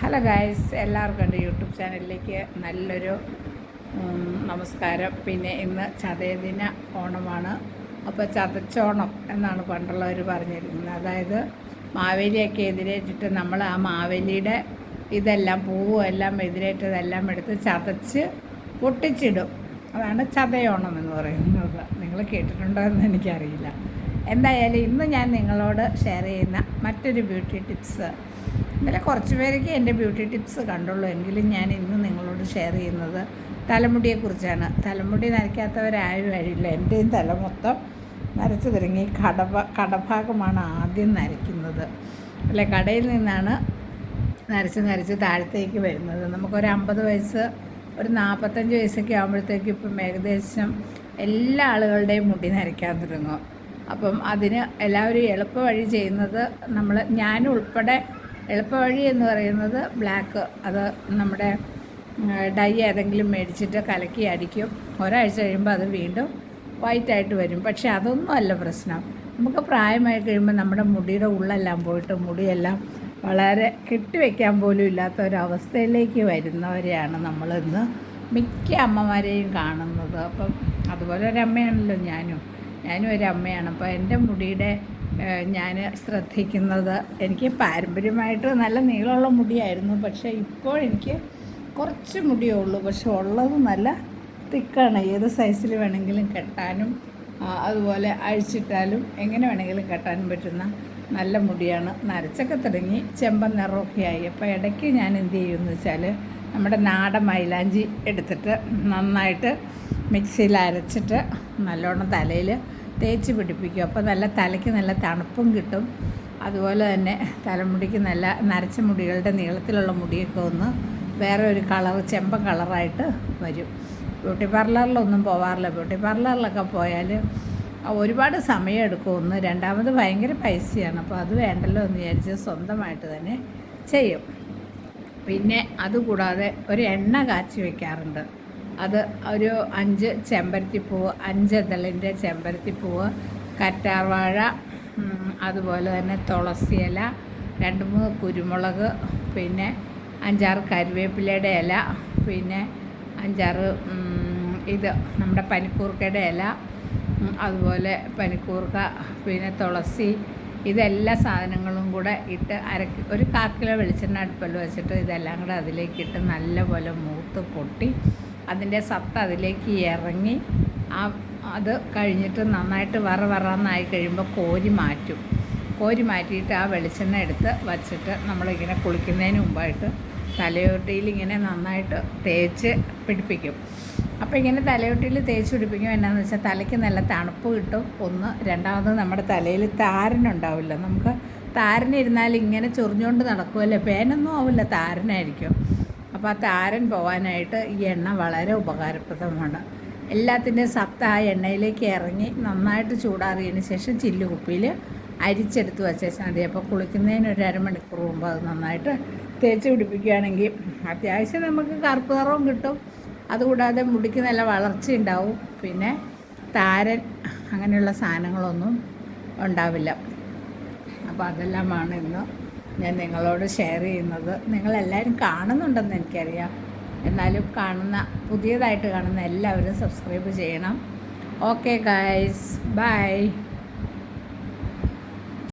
Hello guys, എല്ലാവർക്കും എൻ്റെ YouTube ചാനലിലേക്ക് നല്ലൊരു നമസ്കാരം. പിന്നെ ഇന്ന് ചതയദിന ഓണമാണ്. അപ്പോൾ ചതച്ചോണം എന്നാണ് പണ്ടുള്ളവർ പറഞ്ഞിരിക്കുന്നത്. അതായത് മാവേലിയൊക്കെ എതിരേറ്റിട്ട് നമ്മൾ ആ മാവേലിയുടെ ഇതെല്ലാം പൂവും എല്ലാം എതിരേറ്റതെല്ലാം എടുത്ത് ചതച്ച് പൊട്ടിച്ചിടും. അതാണ് ചതയോണം എന്ന് പറയുന്നത്. നിങ്ങൾ കേട്ടിട്ടുണ്ടോ എന്ന് എനിക്കറിയില്ല. എന്തായാലും ഇന്ന് ഞാൻ നിങ്ങളോട് ഷെയർ ചെയ്യുന്ന മറ്റൊരു ബ്യൂട്ടി ടിപ്സ്, ഇന്നലെ കുറച്ച് പേരൊക്കെ എൻ്റെ ബ്യൂട്ടി ടിപ്സ് കണ്ടുള്ളൂ, എങ്കിലും ഞാൻ ഇന്ന് നിങ്ങളോട് ഷെയർ ചെയ്യുന്നത് തലമുടിയെക്കുറിച്ചാണ്. തലമുടി നരയ്ക്കാത്തവരാരും കഴിയില്ല. എൻ്റെയും തല മൊത്തം നരച്ചു തുടങ്ങി. കടഭാഗമാണ് ആദ്യം നരയ്ക്കുന്നത്. അല്ലെ, കടയിൽ നിന്നാണ് നരച്ച് താഴത്തേക്ക് വരുന്നത്. നമുക്കൊരു 50 വയസ്സ്, ഒരു 45 വയസ്സൊക്കെ ആകുമ്പോഴത്തേക്കും ഇപ്പം ഏകദേശം എല്ലാ ആളുകളുടെയും മുടി നരയ്ക്കാൻ തുടങ്ങും. അപ്പം അതിന് എല്ലാവരും എളുപ്പവഴി ചെയ്യുന്നത്, ഞാനും ഉൾപ്പെടെ എളുപ്പവഴി എന്ന് പറയുന്നത് ബ്ലാക്ക്, അത് നമ്മുടെ ഡൈ ഏതെങ്കിലും മേടിച്ചിട്ട് കലക്കി അടിക്കും. ഒരാഴ്ച കഴിയുമ്പോൾ അത് വീണ്ടും വൈറ്റായിട്ട് വരും. പക്ഷേ അതൊന്നും അല്ല പ്രശ്നം. നമുക്ക് പ്രായമായി കഴിയുമ്പോൾ നമ്മുടെ മുടിയുടെ ഉള്ളെല്ലാം പോയിട്ട് മുടിയെല്ലാം വളരെ കെട്ടിവെക്കാൻ പോലും ഇല്ലാത്ത ഒരവസ്ഥയിലേക്ക് വരുന്നവരെയാണ് നമ്മളിന്ന് മിക്ക അമ്മമാരെയും കാണുന്നത്. അപ്പം അതുപോലെ ഒരമ്മയാണല്ലോ ഞാനും ഒരു അമ്മയാണ്. അപ്പോൾ എൻ്റെ മുടിയുടെ ഞാൻ ശ്രദ്ധിക്കുന്നത്, എനിക്ക് പാരമ്പര്യമായിട്ട് നല്ല നീളമുള്ള മുടിയായിരുന്നു. പക്ഷേ ഇപ്പോൾ എനിക്ക് കുറച്ച് മുടിയേ ഉള്ളൂ. പക്ഷെ ഉള്ളത് നല്ല തിക്കാണ്. ഏത് സൈസിൽ വേണമെങ്കിലും കെട്ടാനും അതുപോലെ അഴിച്ചിട്ടാലും എങ്ങനെ വേണമെങ്കിലും കെട്ടാനും പറ്റുന്ന നല്ല മുടിയാണ്. നരച്ചൊക്കെ തുടങ്ങി ചെമ്പൻ നിറമൊക്കെ ആയി. അപ്പോൾ ഇടയ്ക്ക് ഞാൻ എന്ത് ചെയ്യുമെന്ന് വെച്ചാൽ, നമ്മുടെ നാടൻ മൈലാഞ്ചി എടുത്തിട്ട് നന്നായിട്ട് മിക്സിയിൽ അരച്ചിട്ട് നല്ലോണം തലയിൽ തേച്ച് പിടിപ്പിക്കും. അപ്പോൾ തലയ്ക്ക് നല്ല തണുപ്പും കിട്ടും. അതുപോലെ തന്നെ തലമുടിക്ക് നല്ല നരച്ച മുടികളുടെ നീളത്തിലുള്ള മുടിയൊക്കെ ഒന്ന് വേറെ ഒരു ചെമ്പൻ കളറായിട്ട് വരും. ബ്യൂട്ടി പാർലറിലൊന്നും പോവാറില്ല. ബ്യൂട്ടി പാർലറിലൊക്കെ പോയാൽ ഒരുപാട് സമയം എടുക്കും. രണ്ടാമത് ഭയങ്കര പൈസയാണ്. അപ്പോൾ അത് വേണ്ടല്ലോ എന്ന് വിചാരിച്ച് സ്വന്തമായിട്ട് തന്നെ ചെയ്യും. പിന്നെ അതുകൂടാതെ ഒരു എണ്ണ കാച്ചി വയ്ക്കാറുണ്ട്. അത് ഒരു 5 ചെമ്പരത്തിപ്പൂവ്, 5 ഇതളിൻ്റെ ചെമ്പരത്തിപ്പൂവ്, കറ്റാർവാഴ, അതുപോലെ തന്നെ തുളസിയില, 2-3 കുരുമുളക്, പിന്നെ 5-6 കരിവേപ്പിലയുടെ ഇല, പിന്നെ 5-6 ഇത് നമ്മുടെ പനിക്കൂർക്കയുടെ ഇല, അതുപോലെ പനിക്കൂർക്ക, പിന്നെ തുളസി, ഇതെല്ലാ സാധനങ്ങളും കൂടെ ഇട്ട് ഒരു 1/4 കിലോ വെളിച്ചെണ്ണ അടുപ്പിൽ വെച്ചിട്ട് ഇതെല്ലാം കൂടെ അതിലേക്കിട്ട് നല്ലപോലെ മൂത്ത് പൊട്ടി അതിൻ്റെ സത്ത് അതിലേക്ക് ഇറങ്ങി അത് കഴിഞ്ഞിട്ട് നന്നായിട്ട് വറന്നായി കഴിയുമ്പോൾ കോരി മാറ്റിയിട്ട് ആ വെളിച്ചെണ്ണ എടുത്ത് വച്ചിട്ട് നമ്മളിങ്ങനെ കുളിക്കുന്നതിന് മുമ്പായിട്ട് തലയോട്ടിയിൽ ഇങ്ങനെ നന്നായിട്ട് തേച്ച് പിടിപ്പിക്കും. അപ്പോൾ ഇങ്ങനെ തലയോട്ടിയിൽ തേച്ച് പിടിപ്പിക്കും. എന്നാന്ന് വെച്ചാൽ തലയ്ക്ക് നല്ല തണുപ്പ് കിട്ടും. രണ്ടാമത് നമ്മുടെ തലയിൽ താരനുണ്ടാവില്ല. നമുക്ക് താരനിരുന്നാൽ ഇങ്ങനെ ചൊറിഞ്ഞുകൊണ്ട് നടക്കുമല്ലേ, പേനൊന്നും ആവില്ല, താരനായിരിക്കും. അപ്പോൾ ആ താരൻ പോകാനായിട്ട് ഈ എണ്ണ വളരെ ഉപകാരപ്രദമാണ്. എല്ലാത്തിൻ്റെയും സത്ത് ആ എണ്ണയിലേക്ക് ഇറങ്ങി നന്നായിട്ട് ചൂടാറിയതിന് ശേഷം ചില്ലുകുപ്പിയിൽ അരിച്ചെടുത്ത് വച്ചേച്ചാൽ മതി. അപ്പോൾ കുളിക്കുന്നതിന് ഒരു അരമണിക്കൂർ മുമ്പ് അത് നന്നായിട്ട് തേച്ച് പിടിപ്പിക്കുകയാണെങ്കിൽ അത്യാവശ്യം നമുക്ക് കറുപ്പ് നിറവും കിട്ടും. അതുകൂടാതെ മുടിക്ക് നല്ല വളർച്ച ഉണ്ടാവും. പിന്നെ താരൻ അങ്ങനെയുള്ള സാധനങ്ങളൊന്നും ഉണ്ടാവില്ല. അപ്പോൾ അതെല്ലാമാണ് ഇന്ന് ഞാൻ നിങ്ങളോട് ഷെയർ ചെയ്യുന്നത്. നിങ്ങളെല്ലാവരും കാണുന്നുണ്ടെന്ന് എനിക്കറിയാം. എന്നാലും പുതിയതായിട്ട് കാണുന്ന എല്ലാവരും സബ്സ്ക്രൈബ് ചെയ്യണം. Okay guys, by.